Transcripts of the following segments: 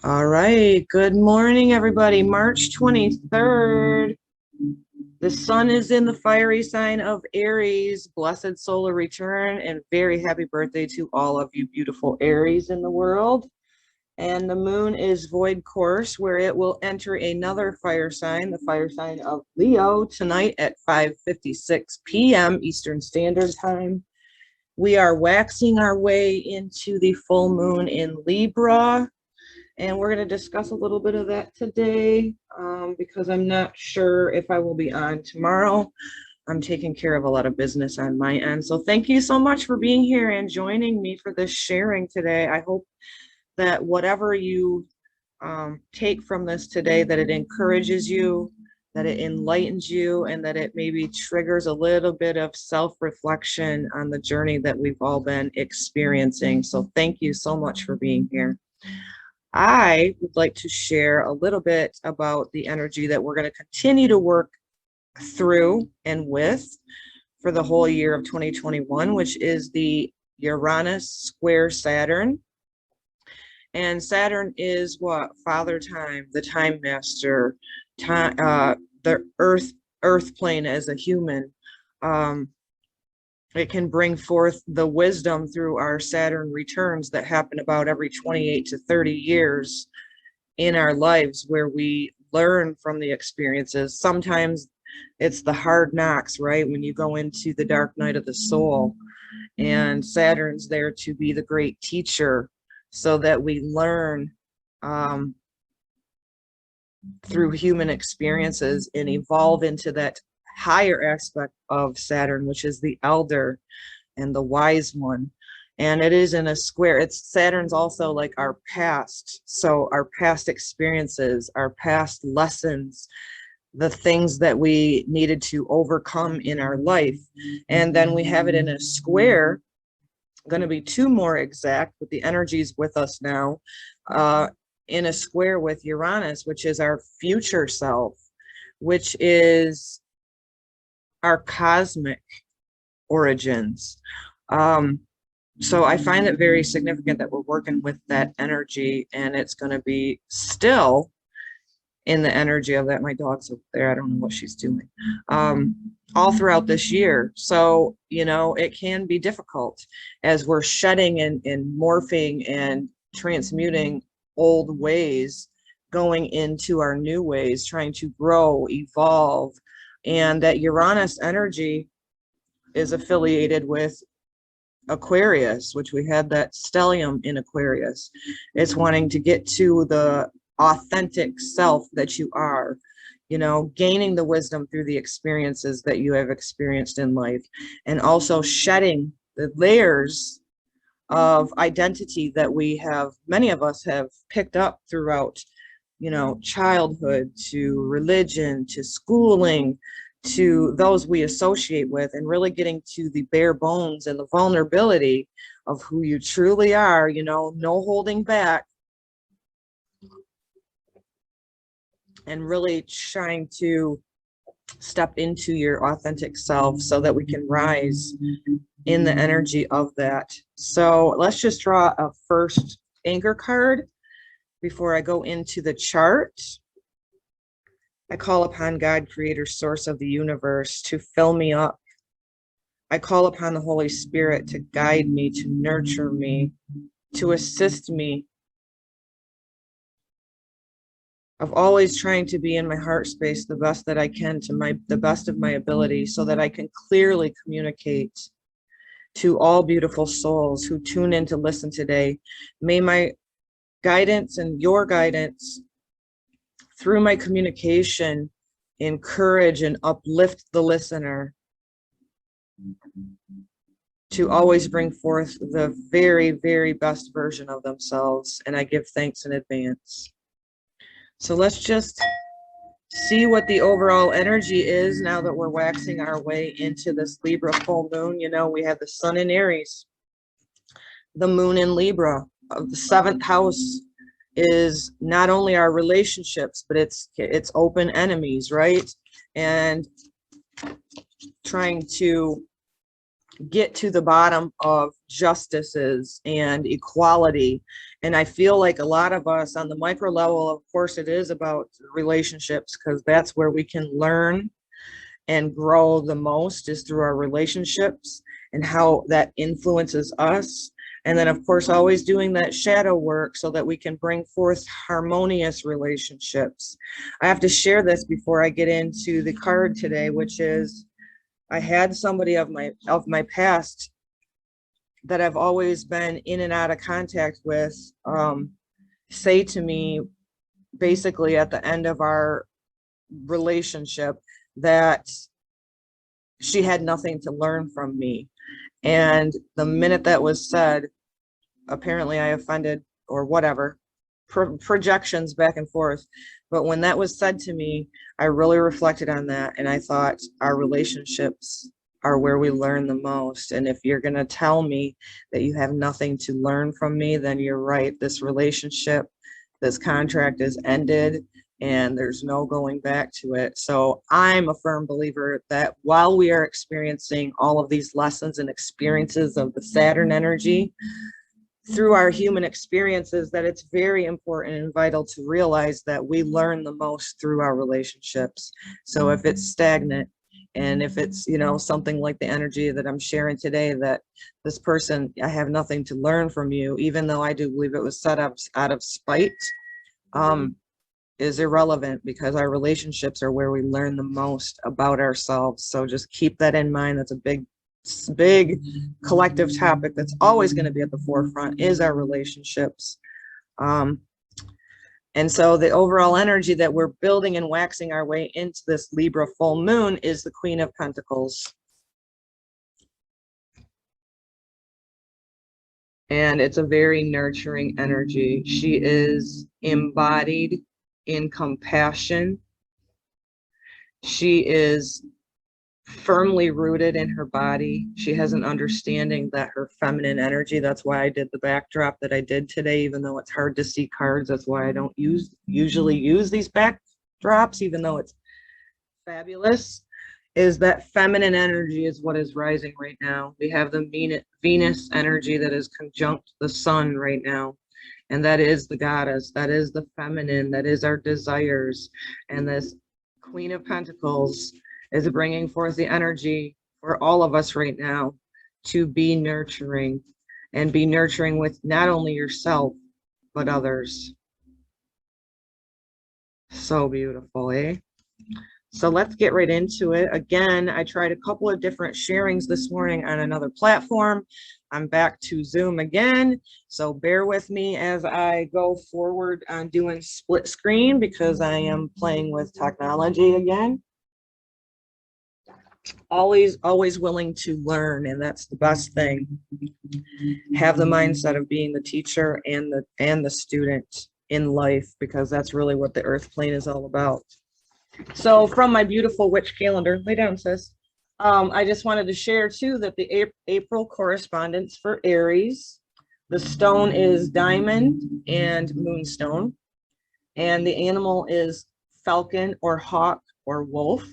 All right. Good morning, everybody. March 23rd. The sun is in the fiery sign of Aries. Blessed solar return and very happy birthday to all of you beautiful Aries in the world. And the moon is void course where it will enter another fire sign, the fire sign of Leo, tonight at 5:56 p.m. Eastern Standard Time. We are waxing our way into the full moon in Libra. And we're going to discuss a little bit of that today because I'm not sure if I will be on tomorrow. I'm taking care of a lot of business on my end. So thank you so much for being here and joining me for this sharing today. I hope that whatever you take from this today, that it encourages you, that it enlightens you, and that it maybe triggers a little bit of self-reflection on the journey that we've all been experiencing. So thank you so much for being here. I would like to share a little bit about the energy that we're going to continue to work through and with for the whole year of 2021, which is the Uranus square Saturn. And Saturn is what? Father Time, the Time Master, the Earth plane as a human. It can bring forth the wisdom through our Saturn returns that happen about every 28 to 30 years in our lives, where we learn from the experiences. Sometimes it's the hard knocks, right? When you go into the dark night of the soul, and Saturn's there to be the great teacher so that we learn through human experiences and evolve into that higher aspect of Saturn, which is the elder and the wise one. And it is in a square. It's Saturn's also like our past. So our past experiences, our past lessons, the things that we needed to overcome in our life. And then we have it in a square, going to be two more exact, but the energy's with us now, in a square with Uranus, which is our future self, which is our cosmic origins. So I find it very significant that we're working with that energy, and it's going to be still in the energy of that. My dog's up there. I don't know what she's doing. All throughout this year. So, it can be difficult as we're shedding and morphing and transmuting old ways, going into our new ways, trying to grow, evolve. And that Uranus energy is affiliated with Aquarius, which we had that stellium in Aquarius. It's wanting to get to the authentic self that you are, gaining the wisdom through the experiences that you have experienced in life, and also shedding the layers of identity that many of us have picked up throughout, childhood to religion to schooling to those we associate with, and really getting to the bare bones and the vulnerability of who you truly are, no holding back, and really trying to step into your authentic self so that we can rise in the energy of that. So let's just draw a first anchor card before I go into the chart. I call upon God, creator, source of the universe, to fill me up. I call upon the Holy Spirit to guide me, to nurture me, to assist me, of always trying to be in my heart space the best that I can, to the best of my ability, so that I can clearly communicate to all beautiful souls who tune in to listen today. May my guidance and your guidance through my communication encourage and uplift the listener to always bring forth the very, very best version of themselves. And I give thanks in advance. So let's just see what the overall energy is now that we're waxing our way into this Libra full moon. We have the sun in Aries, the moon in Libra. The seventh house is not only our relationships, but it's open enemies, right? And trying to get to the bottom of justices and equality. And I feel like a lot of us on the micro level, of course, it is about relationships, because that's where we can learn and grow the most, is through our relationships and how that influences us. And then, of course, always doing that shadow work so that we can bring forth harmonious relationships. I have to share this before I get into the card today, which is, I had somebody of my past that I've always been in and out of contact with say to me, basically at the end of our relationship, that she had nothing to learn from me. And the minute that was said, apparently I offended, or whatever, projections back and forth. But when that was said to me, I really reflected on that, and I thought, our relationships are where we learn the most. And if you're going to tell me that you have nothing to learn from me, then you're right. This relationship, this contract is ended, and there's no going back to it. So I'm a firm believer that while we are experiencing all of these lessons and experiences of the Saturn energy through our human experiences, that it's very important and vital to realize that we learn the most through our relationships. So if it's stagnant, and if it's, something like the energy that I'm sharing today, that this person, I have nothing to learn from you, even though I do believe it was set up out of spite, is irrelevant, because our relationships are where we learn the most about ourselves. So just keep that in mind. That's a big collective topic that's always going to be at the forefront, is our relationships. And so the overall energy that we're building and waxing our way into this Libra full moon is the Queen of Pentacles. And it's a very nurturing energy. She is embodied in compassion. She is firmly rooted in her body. She has an understanding that her feminine energy, that's why I did the backdrop that I did today, even though it's hard to see cards. That's why I don't usually use these backdrops, even though it's fabulous, is that feminine energy is what is rising right now. We have the Venus energy that is conjunct the sun right now. And that is the goddess, that is the feminine, that is our desires. And this Queen of Pentacles is bringing forth the energy for all of us right now to be nurturing, and be nurturing with not only yourself, but others. So beautiful, eh? So let's get right into it. Again, I tried a couple of different sharings this morning on another platform. I'm back to Zoom again, so bear with me as I go forward on doing split screen, because I am playing with technology again. Always willing to learn, and that's the best thing. Have the mindset of being the teacher and the student in life, because that's really what the earth plane is all about. So from my beautiful witch calendar, lay down, sis. I just wanted to share too that the April correspondence for Aries, the stone is diamond and moonstone, and the animal is falcon or hawk or wolf.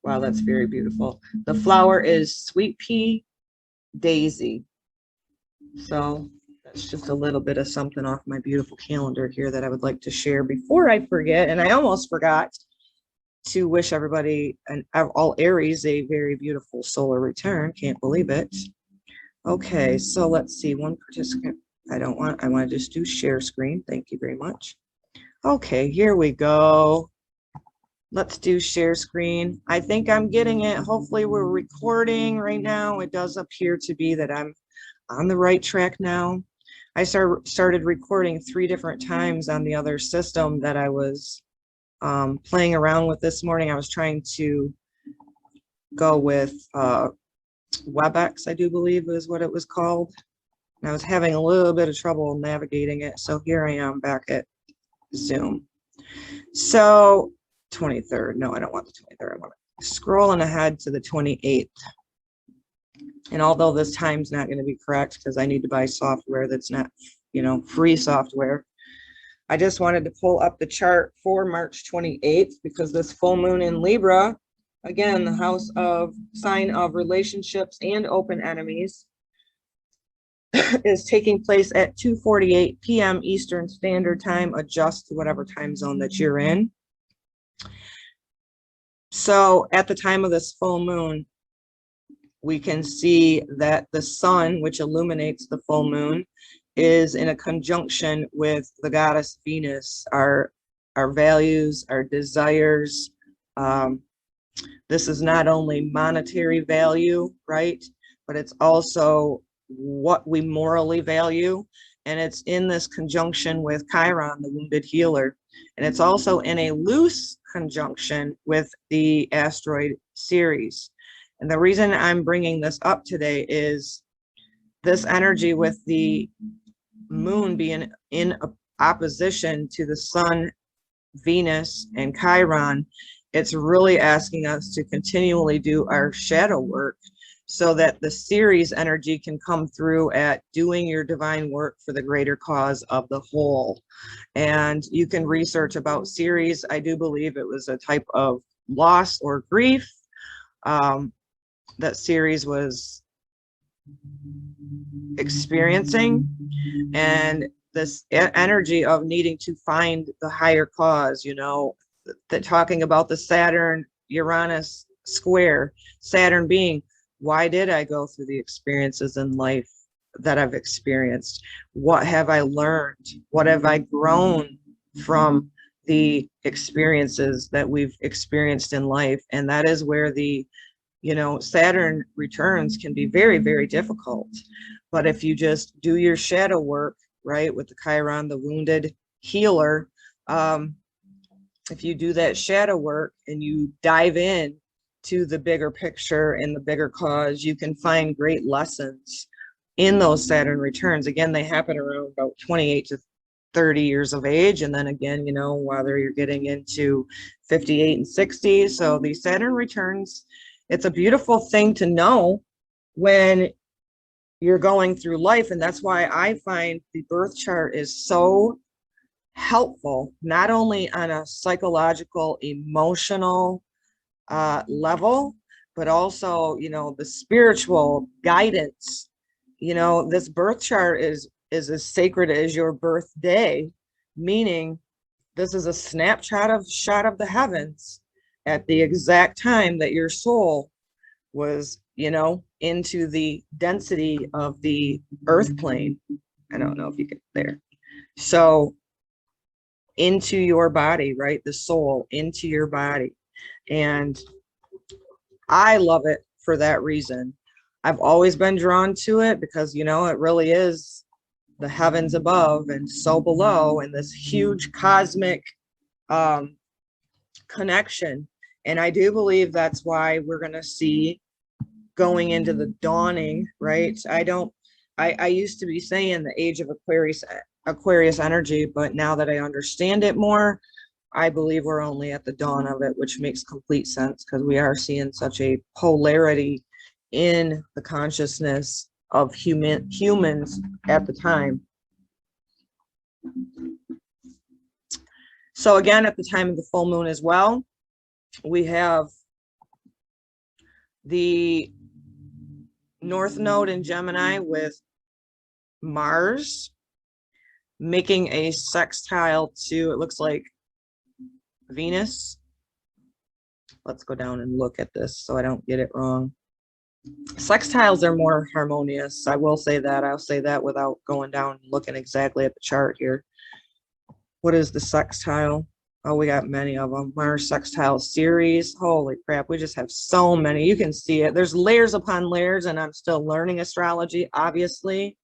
Wow, that's very beautiful. The flower is sweet pea daisy. So that's just a little bit of something off my beautiful calendar here that I would like to share before I forget. And I almost forgot to wish everybody, and all Aries, a very beautiful solar return. Can't believe it. Okay, so let's see. One participant. I want to just do share screen. Thank you very much. Okay, here we go. Let's do share screen. I think I'm getting it. Hopefully we're recording right now. It does appear to be that I'm on the right track now. I started recording 3 different times on the other system that I was playing around with this morning. I was trying to go with WebEx, I do believe is what it was called. And I was having a little bit of trouble navigating it. So here I am back at Zoom. So 23rd. No, I don't want the 23rd. I want it scrolling ahead to the 28th. And although this time's not going to be correct because I need to buy software that's not, free software, I just wanted to pull up the chart for March 28th, because this full moon in Libra Again, the house of sign of relationships and open enemies is taking place at 2:48 p.m. Eastern Standard Time. Adjust to whatever time zone that you're in. So at the time of this full moon, we can see that the sun, which illuminates the full moon, is in a conjunction with the goddess Venus, our values, our desires. This is not only monetary value, right? But it's also what we morally value. And it's in this conjunction with Chiron, the wounded healer. And it's also in a loose conjunction with the asteroid Ceres. And the reason I'm bringing this up today is this energy with the moon being in opposition to the sun, Venus, and Chiron. It's really asking us to continually do our shadow work so that the Ceres energy can come through at doing your divine work for the greater cause of the whole. And you can research about Ceres. I do believe it was a type of loss or grief that Ceres was experiencing, and this energy of needing to find the higher cause, you know, that talking about the Saturn Uranus square, Saturn being, why did I go through the experiences in life that I've experienced? What have I learned? What have I grown from the experiences that we've experienced in life? And that is where the, you know, Saturn returns can be very, very difficult. But if you just do your shadow work, right, with the Chiron, the wounded healer, if you do that shadow work and you dive in to the bigger picture and the bigger cause, you can find great lessons in those Saturn returns. Again, they happen around about 28 to 30 years of age. And then again, you know, whether you're getting into 58 and 60. So these Saturn returns, it's a beautiful thing to know when you're going through life. And that's why I find the birth chart is so helpful, not only on a psychological, emotional level, but also, you know, the spiritual guidance. You know, this birth chart is as sacred as your birthday, meaning this is a snapshot of the heavens at the exact time that your soul was, you know, into the density of the earth plane. I don't know if you get there. So into your body, right? The soul into your body. And I love it for that reason. I've always been drawn to it because, you know, it really is the heavens above and so below, and this huge cosmic connection. And I do believe that's why we're going to see going into the dawning, right? I used to be saying the age of Aquarius energy, but now that I understand it more, I believe we're only at the dawn of it, which makes complete sense because we are seeing such a polarity in the consciousness of humans at the time. So again, at the time of the full moon as well, we have the North Node in Gemini with Mars making a sextile to, it looks like, Venus. Let's go down and look at this so I don't get it wrong. Sextiles are more harmonious. I will say that. I'll say that without going down and looking exactly at the chart here. What is the sextile? Oh, we got many of them. Mars sextile Ceres. Holy crap, we just have so many. You can see it. There's layers upon layers, and I'm still learning astrology, obviously.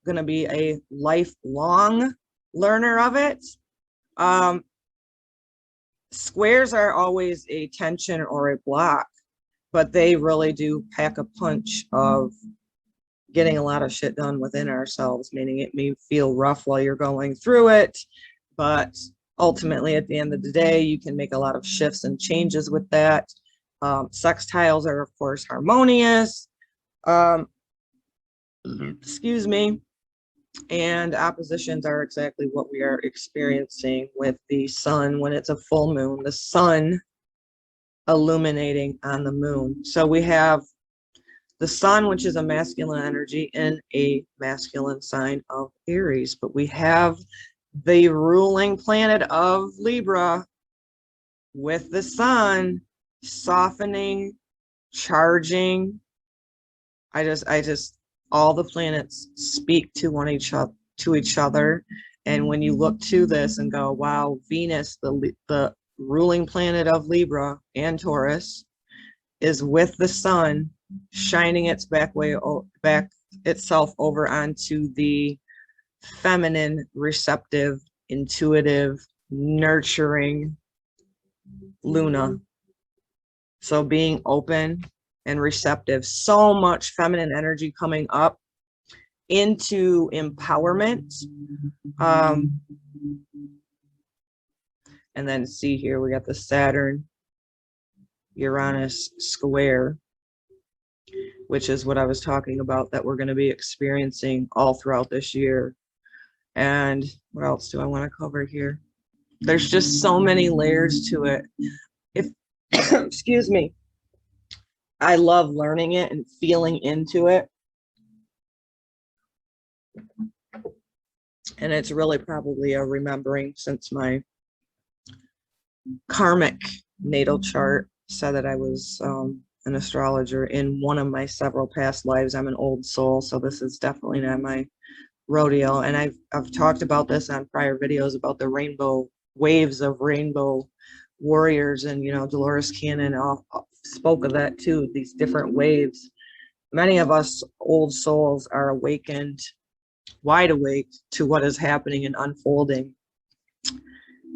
Going to be a lifelong learner of it. Squares are always a tension or a block, but they really do pack a punch of getting a lot of shit done within ourselves, meaning it may feel rough while you're going through it, but ultimately at the end of the day, you can make a lot of shifts and changes with that. Sextiles are, of course, harmonious. Excuse me. And oppositions are exactly what we are experiencing with the sun when it's a full moon. The sun illuminating on the moon. So we have the sun, which is a masculine energy, in a masculine sign of Aries, but we have the ruling planet of Libra with the sun softening, charging. I just all the planets speak to each other. And when you look to this and go, wow, Venus, the ruling planet of Libra and Taurus, is with the sun shining its back itself over onto the feminine, receptive, intuitive, nurturing Luna. So being open and receptive, so much feminine energy coming up into empowerment. And then see here, we got the Saturn Uranus square, which is what I was talking about that we're going to be experiencing all throughout this year. And what else do I want to cover here? There's just so many layers to it. If excuse me, I love learning it and feeling into it. And it's really probably a remembering, since my karmic natal chart said that I was an astrologer in one of my several past lives. I'm an old soul, so this is definitely not my rodeo. And I've talked about this on prior videos about the rainbow waves of rainbow warriors, and Dolores Cannon spoke of that too, these different waves. Many of us old souls are awakened, wide awake to what is happening and unfolding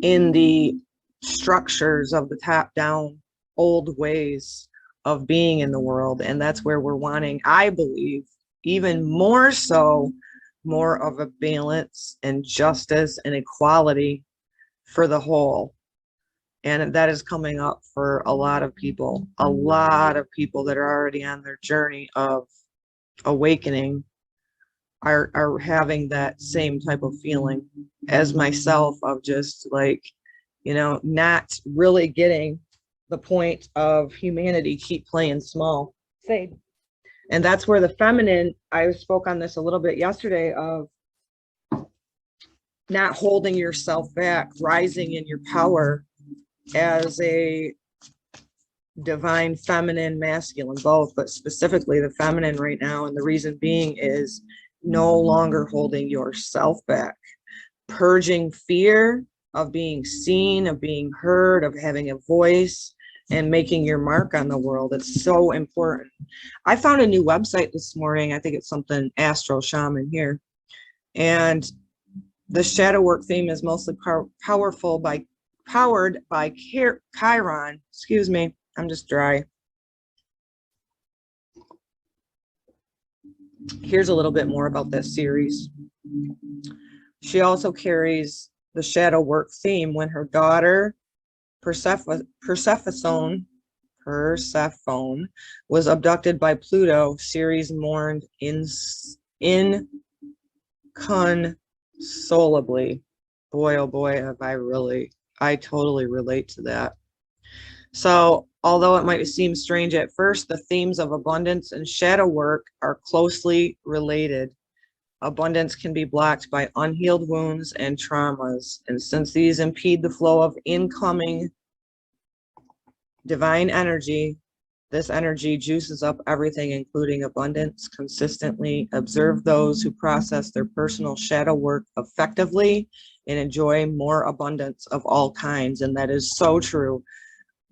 in the structures of the top down old ways of being in the world. And that's where we're wanting, I believe, even more so, more of a balance and justice and equality for the whole. And that is coming up for a lot of people that are already on their journey of awakening are having that same type of feeling as myself, of just like, not really getting the point of humanity, keep playing small. And that's where the feminine, I spoke on this a little bit yesterday, of not holding yourself back, rising in your power as a divine feminine, masculine, both, but specifically the feminine right now. And the reason being is no longer holding yourself back, purging fear of being seen, of being heard, of having a voice, and making your mark on the world. It's so important. I found a new website this morning. I think it's something Astro Shaman here. And the shadow work theme is mostly powered by Chiron. Excuse me, I'm just dry. Here's a little bit more about this series. She also carries the shadow work theme when her daughter Persephone was abducted by Pluto. Ceres mourned inconsolably. Boy, oh boy, I totally relate to that. So although it might seem strange at first, the themes of abundance and shadow work are closely related. Abundance can be blocked by unhealed wounds and traumas, and since these impede the flow of incoming divine energy, this energy juices up everything, including abundance, consistently. Observe those who process their personal shadow work effectively and enjoy more abundance of all kinds. And that is so true.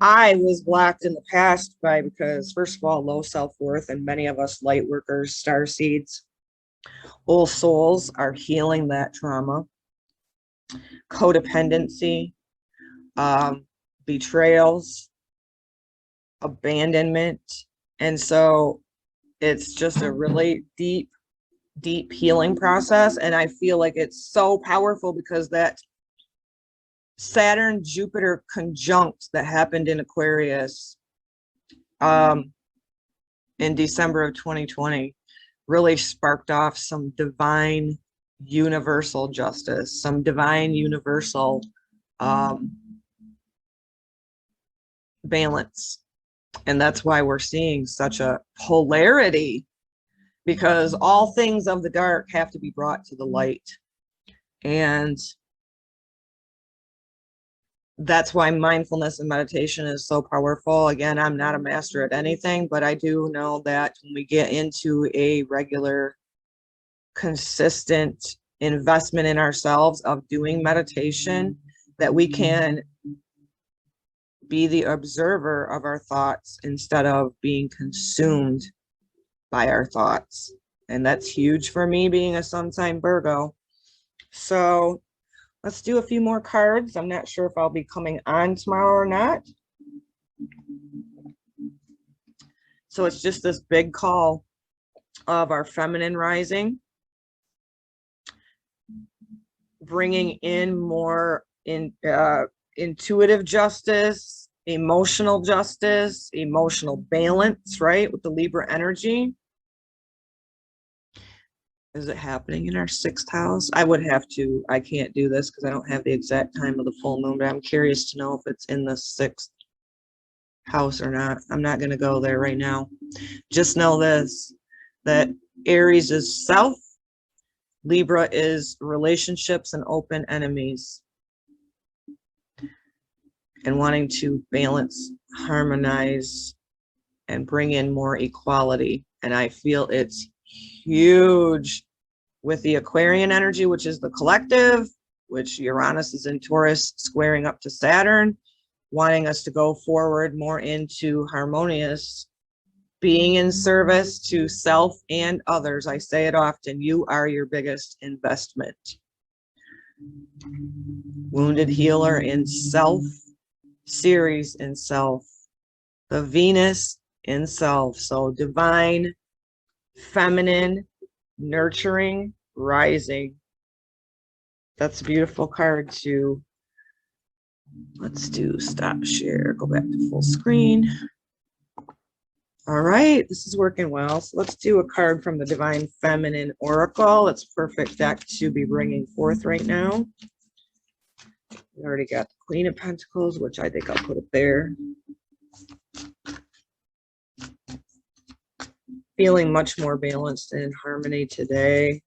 I was blocked in the past because first of all, low self-worth, and many of us light workers, star seeds, old souls are healing that trauma, codependency, betrayals, abandonment. And so it's just a really deep healing process. And I feel like it's so powerful because that Saturn Jupiter conjunct that happened in Aquarius in December of 2020 really sparked off some divine universal justice, some divine universal balance. And that's why we're seeing such a polarity, because all things of the dark have to be brought to the light. And that's why mindfulness and meditation is so powerful. Again, I'm not a master at anything, but I do know that when we get into a regular, consistent investment in ourselves of doing meditation, that we can be the observer of our thoughts instead of being consumed by our thoughts. And that's huge for me, being a sun sign Virgo. So let's do a few more cards. I'm not sure if I'll be coming on tomorrow or not. So it's just this big call of our feminine rising, bringing in more intuitive justice, emotional balance, right? With the Libra energy. Is it happening in our 6th house? I would have to, I can't do this because I don't have the exact time of the full moon, but I'm curious to know if it's in the 6th house or not. I'm not going to go there right now. Just know this, that Aries is self, Libra is relationships and open enemies, and wanting to balance, harmonize, and bring in more equality. And I feel it's huge with the Aquarian energy, which is the collective, which Uranus is in Taurus, squaring up to Saturn, wanting us to go forward more into harmonious, being in service to self and others. I say it often, you are your biggest investment. Wounded healer in self, Ceres in self, the Venus in self. So divine, feminine, nurturing, rising. That's a beautiful card too. Let's do stop share, go back to full screen. All right, this is working well. So let's do a card from the Divine Feminine Oracle. It's a perfect deck to be bringing forth right now. We already got the Queen of Pentacles, which I think I'll put it there. Feeling much more balanced and in harmony today.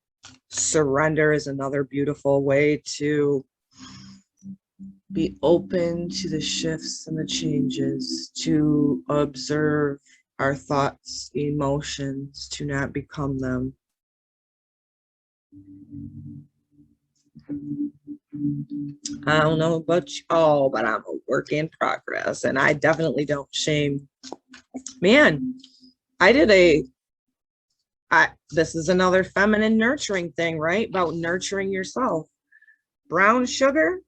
Surrender is another beautiful way to be open to the shifts and the changes, to observe our thoughts, emotions, to not become them. I don't know about y'all, but I'm a work in progress, and I definitely don't shame. Man, this is another feminine nurturing thing, right? About nurturing yourself. Brown sugar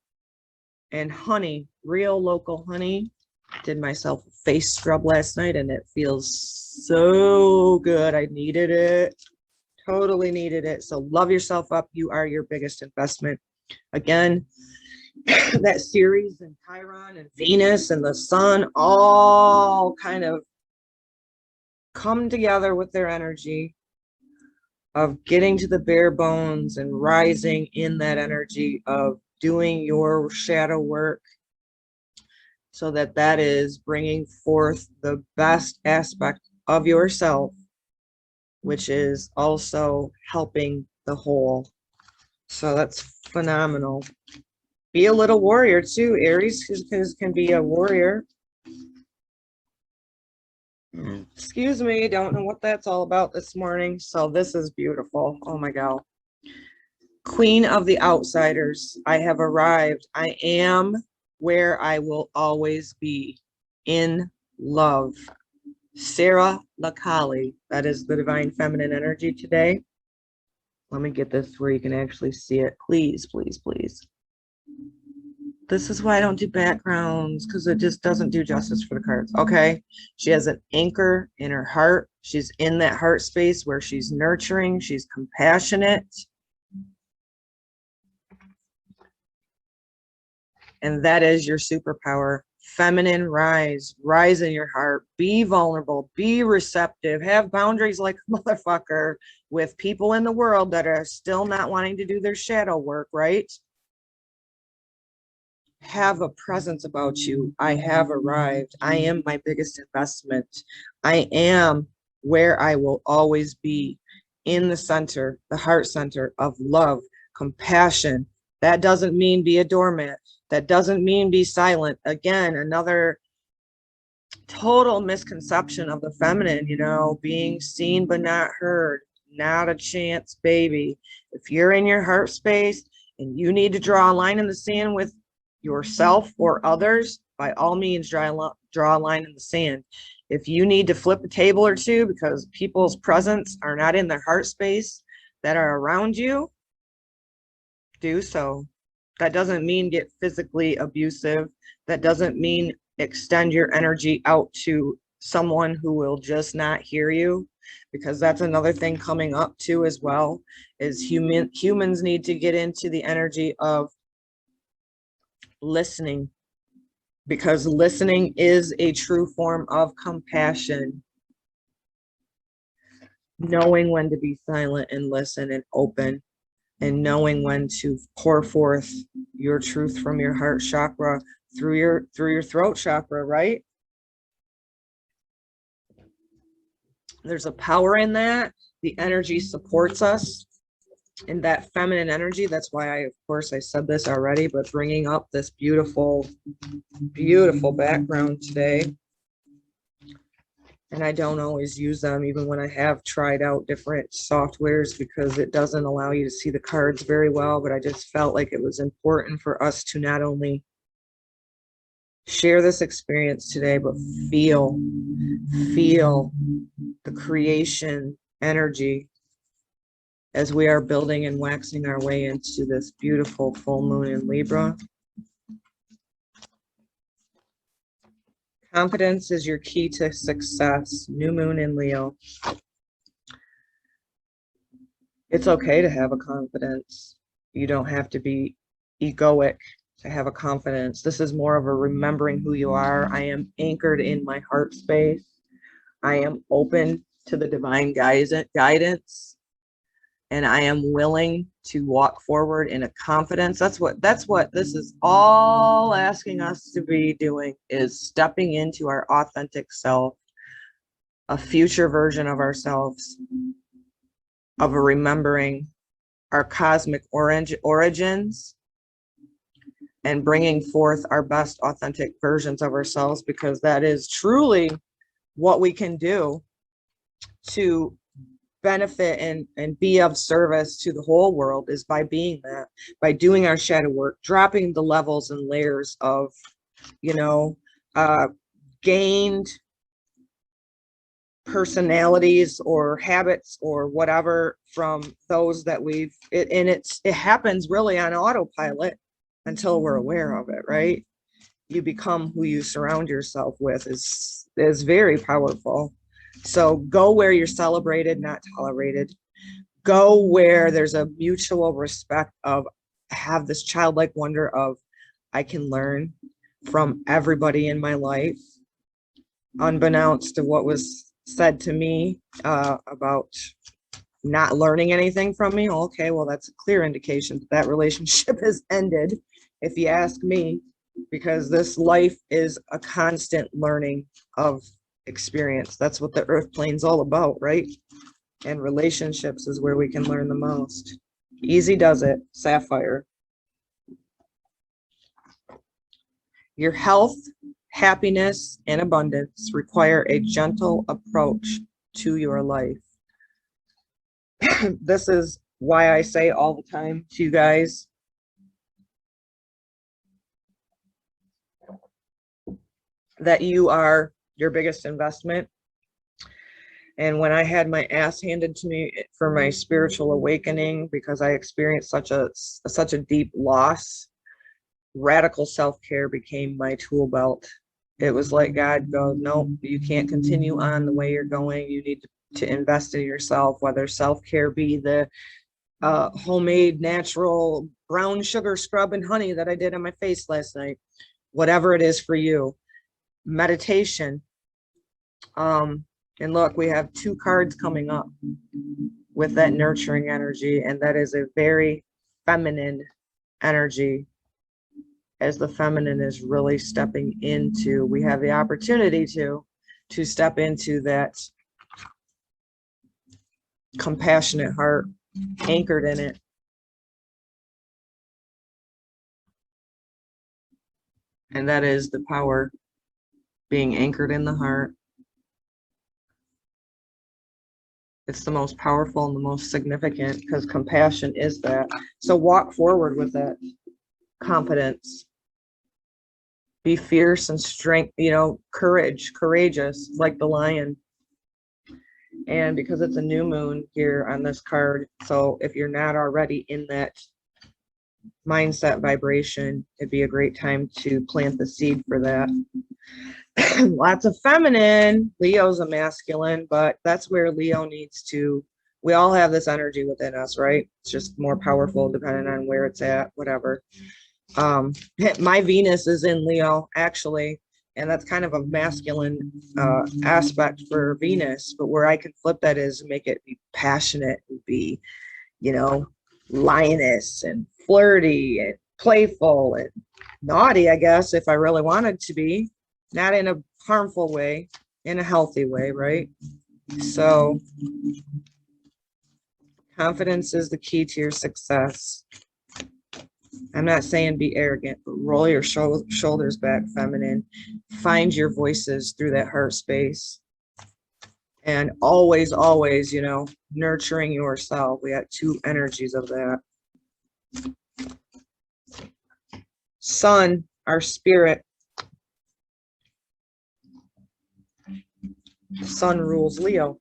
and honey, real local honey. Did myself a face scrub last night and it feels so good. I needed it. Totally needed it. So love yourself up. You are your biggest investment. Again, that Ceres and Chiron and Venus and the sun all kind of come together with their energy of getting to the bare bones and rising in that energy of doing your shadow work, so that is bringing forth the best aspect of yourself, which is also helping the whole. So that's phenomenal. Be a little warrior too. Aries can be a warrior. Excuse me, don't know what that's all about this morning. So this is beautiful. Oh my God. Queen of the Outsiders. I have arrived. I am where I will always be, in love. Sarah Lakali. That is the Divine Feminine energy today. Let me get this where you can actually see it. Please, please, please. This is why I don't do backgrounds, because it just doesn't do justice for the cards. Okay. She has an anchor in her heart. She's in that heart space where she's nurturing. She's compassionate. And that is your superpower. Feminine rise in your heart. Be vulnerable. Be receptive. Have boundaries like a motherfucker with people in the world that are still not wanting to do their shadow work, right? have a presence about you. I have arrived. I am my biggest investment. I am where I will always be, in the center, the heart center of love, compassion. That doesn't mean be a doormat. That doesn't mean be silent. Again, another total misconception of the feminine, you know, being seen but not heard. Not a chance, baby. If you're in your heart space and you need to draw a line in the sand with yourself or others, by all means, draw a line in the sand. If you need to flip a table or two because people's presence are not in their heart space that are around you, do so. That doesn't mean get physically abusive. That doesn't mean extend your energy out to someone who will just not hear you, because that's another thing coming up too as well, is humans need to get into the energy of listening, because listening is a true form of compassion. Knowing when to be silent and listen and open, and knowing when to pour forth your truth from your heart chakra through your throat chakra, right? There's a power in that. The energy supports us in that feminine energy. That's why of course I said this already, but bringing up this beautiful, beautiful background today. And I don't always use them, even when I have tried out different softwares, because it doesn't allow you to see the cards very well. But I just felt like it was important for us to not only share this experience today, but feel the creation energy as we are building and waxing our way into this beautiful full moon in Libra. Confidence is your key to success. New moon in Leo. It's okay to have a confidence. You don't have to be egoic to have a confidence. This is more of a remembering who you are. I am anchored in my heart space. I am open to the divine guidance, and I am willing to walk forward in a confidence. That's what this is all asking us to be doing, is stepping into our authentic self, a future version of ourselves, of a remembering our cosmic origins, and bringing forth our best authentic versions of ourselves, because that is truly what we can do to benefit and be of service to the whole world, is by being that, by doing our shadow work, dropping the levels and layers of, you know, gained personalities or habits or whatever from those that it happens really on autopilot until we're aware of it, right? You become who you surround yourself with is very powerful. So go where you're celebrated, not tolerated. Go where there's a mutual respect of, have this childlike wonder of, I can learn from everybody in my life, unbeknownst to what was said to me about not learning anything from me. Okay, well, that's a clear indication that relationship has ended, if you ask me, because this life is a constant learning of experience. That's what the earth plane's all about, right? And relationships is where we can learn the most. Easy does it, Sapphire. Your health, happiness, and abundance require a gentle approach to your life. This is why I say all the time to you guys, that you are your biggest investment. And when I had my ass handed to me for my spiritual awakening, because I experienced such a deep loss, radical self-care became my tool belt. It was like God goes, no, you can't continue on the way you're going. You need to invest in yourself, whether self-care be the homemade natural brown sugar scrub and honey that I did on my face last night, whatever it is for you. Meditation. And look, we have 2 cards coming up with that nurturing energy, and that is a very feminine energy. as the feminine is really stepping into, we have the opportunity to step into that compassionate heart, anchored in it. And that is the power, being anchored in the heart. It's the most powerful and the most significant, because compassion is that. So walk forward with that confidence. Be fierce and strength, courageous, like the lion. And because it's a new moon here on this card, so if you're not already in that mindset vibration, it'd be a great time to plant the seed for that. Lots of feminine. Leo's a masculine, but that's where Leo needs to, we all have this energy within us, right? It's just more powerful depending on where it's at, whatever. My Venus is in Leo, actually, and that's kind of a masculine aspect for Venus, but where I can flip that is make it be passionate and be, lioness and flirty and playful and naughty, I guess, if I really wanted to be, not in a harmful way, in a healthy way, right? So confidence is the key to your success. I'm not saying be arrogant, but roll your shoulders back, feminine. Find your voices through that heart space. And always, always, nurturing yourself. We got two energies of that. Sun, our spirit. Sun rules Leo.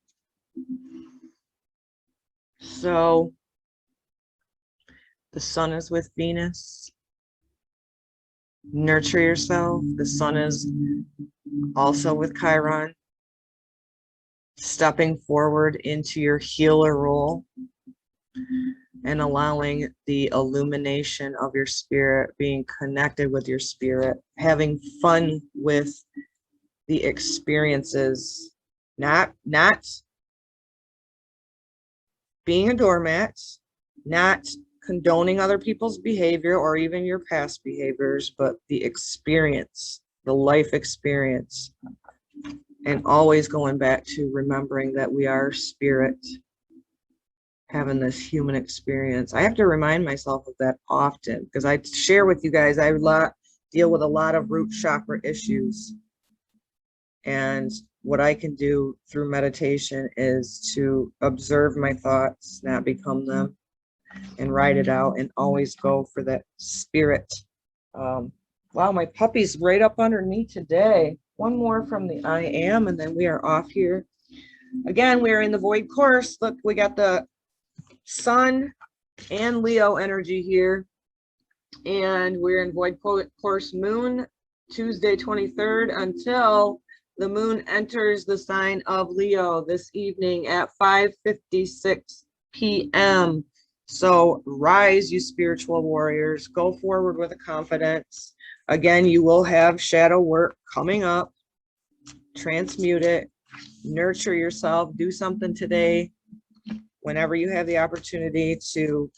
So the sun is with Venus. Nurture yourself. The sun is also with Chiron. Stepping forward into your healer role and allowing the illumination of your spirit, being connected with your spirit, having fun with the experiences, not being a doormat, not condoning other people's behavior or even your past behaviors, but the experience, the life experience. And always going back to remembering that we are spirit, having this human experience. I have to remind myself of that often, because I share with you guys, I deal with a lot of root chakra issues. And what I can do through meditation is to observe my thoughts, not become them, and write it out, and always go for that spirit. Wow, my puppy's right up under me today. One more from the I am, and then we are off here. Again, we are in the void course. Look, we got the sun and Leo energy here. And we're in void course moon, Tuesday 23rd, until the moon enters the sign of Leo this evening at 5:56 p.m. So rise, you spiritual warriors. Go forward with a confidence. Again, you will have shadow work coming up. Transmute it. Nurture yourself. Do something today whenever you have the opportunity to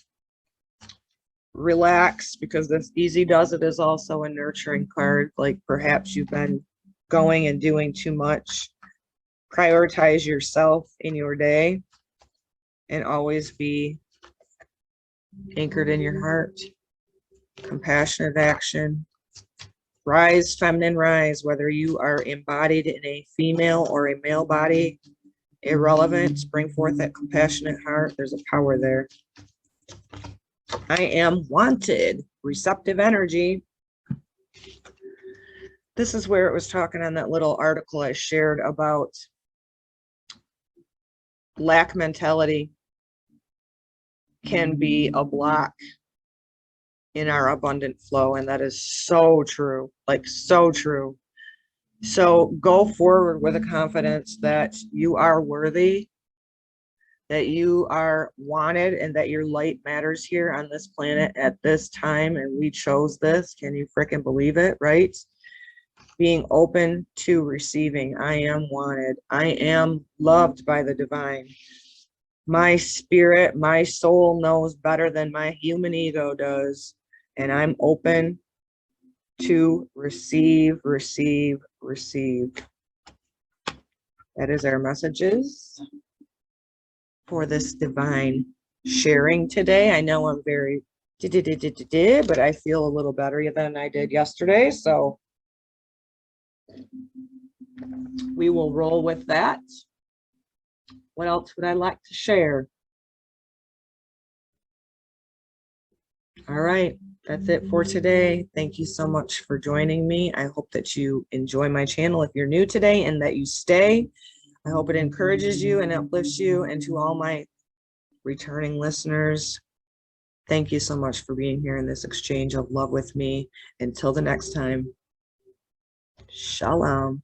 relax, because this Easy Does It is also a nurturing card. Like perhaps you've been going and doing too much. Prioritize yourself in your day and always be anchored in your heart. Compassionate action. Rise, feminine, rise. Whether you are embodied in a female or a male body, irrelevant. Bring forth that compassionate heart. There's a power there. I am wanted. Receptive energy. This is where it was talking on that little article I shared about lack mentality can be a block in our abundant flow, and that is so true, like so true. So go forward with a confidence that you are worthy, that you are wanted, and that your light matters here on this planet at this time, and we chose this. Can you freaking believe it, right? Being open to receiving. I am wanted. I am loved by the divine. My spirit, my soul knows better than my human ego does. And I'm open to receive, receive, receive. That is our messages for this divine sharing today. I know I'm very but I feel a little better than I did yesterday, so we will roll with that. What else would I like to share? All right, that's it for today. Thank you so much for joining me. I hope that you enjoy my channel if you're new today, and that you stay. I hope it encourages you and uplifts you. And to all my returning listeners, thank you so much for being here in this exchange of love with me. Until the next time, Shalom.